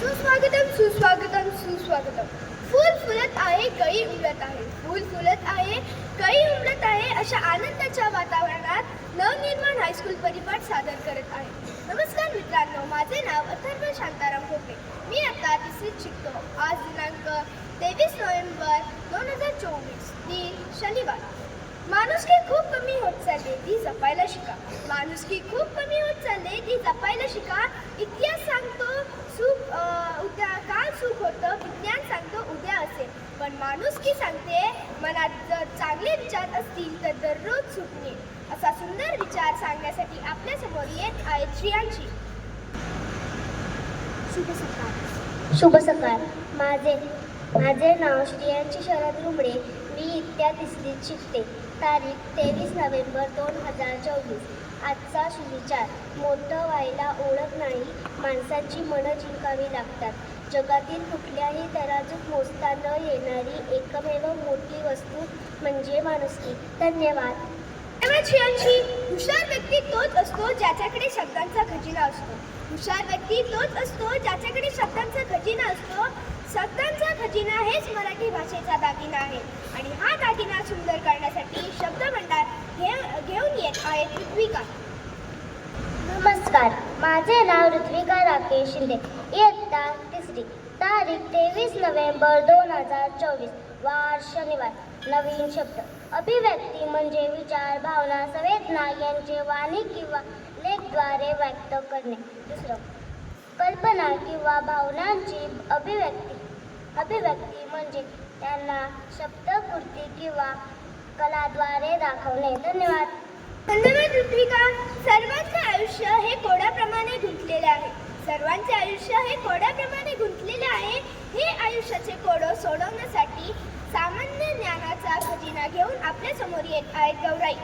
सुस्वागतम सुस्वागतम सुस्वागतम. फूल फुलत आहे, कळी उमलत आहे. फूल फुलत आहे, कळी उमलत आहे अशा आनंदाच्या वातावरणात नवनिर्माण हायस्कूल परिपाठ सादर करत आहे. नमस्कार मित्रांनो, माझे नाव अथर्व शांताराम भोपळे. मी आता तिसरीत शिकतो. आज दिनांक 23 नोव्हेंबर 2024 दिन शनिवार. माणुसकी खूप कमी होत चालली, ती जपायला शिका. माणुसकी खूप कमी होत चालली, ती जपायला शिका. इतिहास सांगतो उद्या काल सुख होतं, विज्ञान सांगतो उद्या असेल, पण माणुसकी सांगते मनात जर चांगले विचार असतील तर दररोज सुख मिळेल. असा सुंदर विचार सांगण्यासाठी आपल्या समोर येत आहेत श्रियांशी. शुभ सकाळ. शुभ सकाळ. माझे नाव श्रियांशी शरद रुमडे. मी इयत्ता तिसरीत शिकते. तारीख 23 नोव्हेंबर 2024. आजचा सुविचार: मोठं व्हायला ओळख नाही, माणसाची मनं जिंकावी लागतात. जगातील कुठल्याही तराजूत मोजता न येणारी एकमेव मोठी वस्तू म्हणजे माणुसकी. धन्यवाद. श्रियांशी. हुशार व्यक्ती तोच असतो ज्याच्याकडे शब्दांचा खजिना असतो. हुशार व्यक्ती तोच असतो ज्याच्याकडे शब्दांचा खजिना असतो. शब्दांचा खजिना हेच मराठी भाषेचा दागिना आहे आणि हा दागिना सुंदर करण्यासाठी शब्दभंडार घेऊन येत आहेत ऋत्विका. नमस्कार. माझे नाव ऋत्विका राकेश शिंदे. इयत्ता तिसरी. तारीख 23 नोव्हेंबर 2024. वार शनिवार. नवीन शब्द: अभिव्यक्ती म्हणजे विचार, भावना, संवेदना यांचे वाणी किंवा लेखद्वारे व्यक्त करणे. दुसरं, कल्पना किंवा भावनांची अभिव्यक्ती म्हणजे त्यांना शब्दपूर्ती किंवा कलाद्वारे दाखवणे. धन्यवाद. धन्यवाद ऋत्विका. सर्वांचे आयुष्य हे कोड्याप्रमाणे गुंतलेले आहे. सर्वांचे आयुष्य हे कोड्याप्रमाणे गुंतलेले आहे. हे आयुष्याचे कोडं सोडवण्यासाठी सामान्य ज्ञानाचा खजिना घेऊन आपल्या समोर येत आहेत गौराई.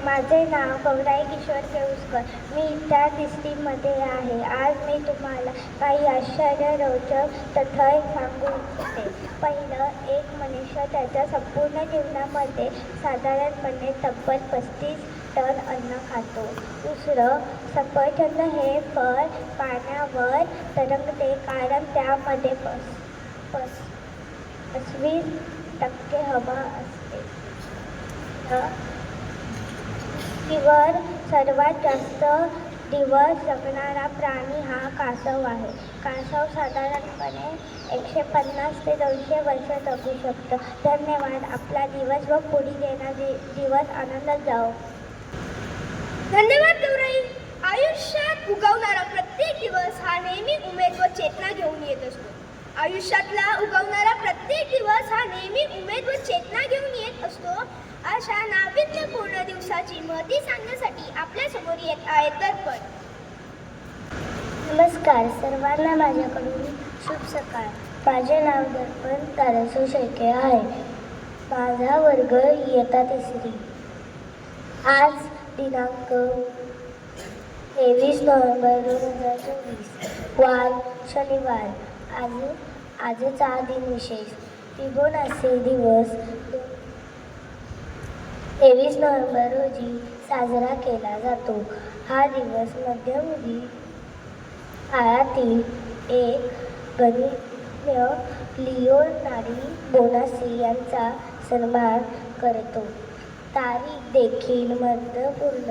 माझे नाव गौराई किशोर केळुसकर. मी इयत्ता तिसरीमध्ये आहे. आज मी तुम्हाला काही आश्चर्यरोचक तथ्य सांगू इच्छिते. पहिलं, एक मनुष्य त्याच्या संपूर्ण जीवनामध्ये साधारणपणे तब्बल 35 टन अन्न खातो. दुसरं, सफरचंद हे फळ पाण्यावर तरंगते कारण त्यामध्ये 25% हवा असते. पृथ्वीवर सर्वात जास्त दिवस जगणारा प्राणी हा कासव आहे. कासव साधारणपणे 150 ते 200 वर्ष जगू शकतं. धन्यवाद. आपला दिवस व पुढील येणारे दिवस आनंदात जाओ. धन्यवाद गौराई. आयुष्यात उगवणारा प्रत्येक दिवस हा नेहमी उमेद व चेतना घेऊन येत असतो. आयुष्यातला उगवणारा प्रत्येक दिवस हा नेहमी उमेद व चेतना घेऊन येत असतो. अशा नाविन्यपूर्ण दिवसाची महती सांगण्यासाठी आपल्या समोर येत आहेत दर्पण. नमस्कार सर्वांना. माझ्याकडून शुभ सकाळ. माझे नाव दर्पण तारसू शेळके आहे. माझा वर्ग इयत्ता तिसरी. आज दिनांक 23 नोव्हेंबर 2024. वार शनिवार. आजचा दिन विशेष: फिबोनाची दिवस 23 नोव्हेंबर रोजी साजरा केला जातो. हा दिवस मध्ययुगीन काळातील एक गणितज्ञ लिओनार्डो फिबोनाची यांचा सन्मान करतो. तारीख देखील महत्त्वपूर्ण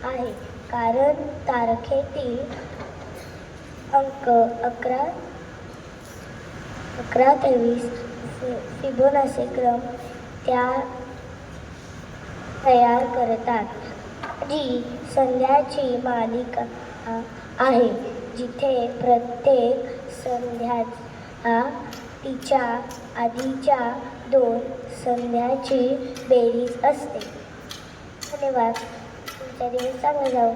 आहे कारण तारखेतील अंक 1123 फिबोनाची क्रम तयार करतात, जी संख्यांची मालिका आहे जिथे प्रत्येक संख्या तिच्या आधीच्या दोन संख्यांची बेरीज असते. धन्यवाद. तुमचा दिवस चांगला जाओ.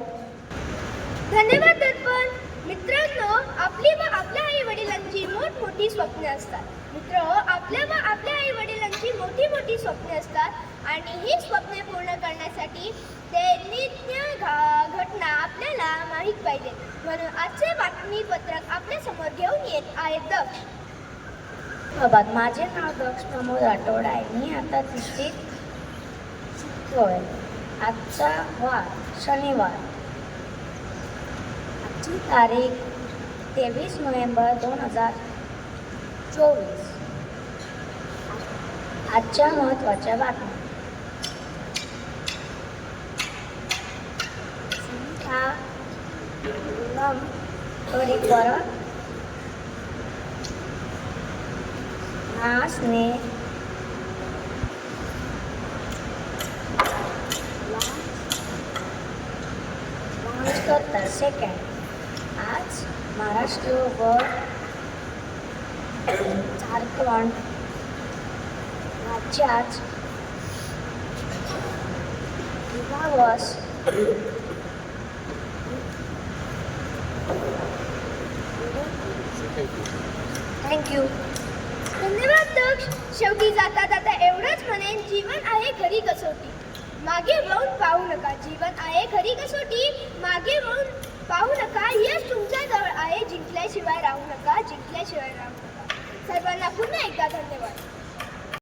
धन्यवाद दर्पण. मित्रांनो, आपली व आपल्या आई वडिलांची मोठमोठी स्वप्ने असतात. आपल्या व आपल्या आई वडिलांची मोठी मोठी स्वप्ने असतात आणि ही स्वप्ने पूर्ण करण्यासाठी दैनंदिन घटना आपल्याला माहीत पाहिजे. म्हणून आजचे बातमीपत्रक आपल्या समोर घेऊन येत आहेत. माझे नाव दक्ष प्रमोद राठोड आहे. मी आता तिसरीत शिकतोय. आजचा वार शनिवार. आजची तारीख 23 नोव्हेंबर 2024. आजच्या महत्त्वाच्या बातम्या. थोडी परत नाचणे लॉन्च करतात. सेकंड, आज महाराष्ट्र व झारखंड राज्यात दिवस थँक्यू. धन्यवाद दक्ष. शेवटी जाता जाता एवढंच म्हणेन, जीवन आहे खरी कसोटी, मागे वळून पाहू नका. जीवन आहे खरी कसोटी, मागे वळून पाहू नका. यश तुमच्या जवळ आहे, जिंकल्याशिवाय राहू नका, जिंकल्याशिवाय राहू नका. सर्वांना पुन्हा एकदा धन्यवाद.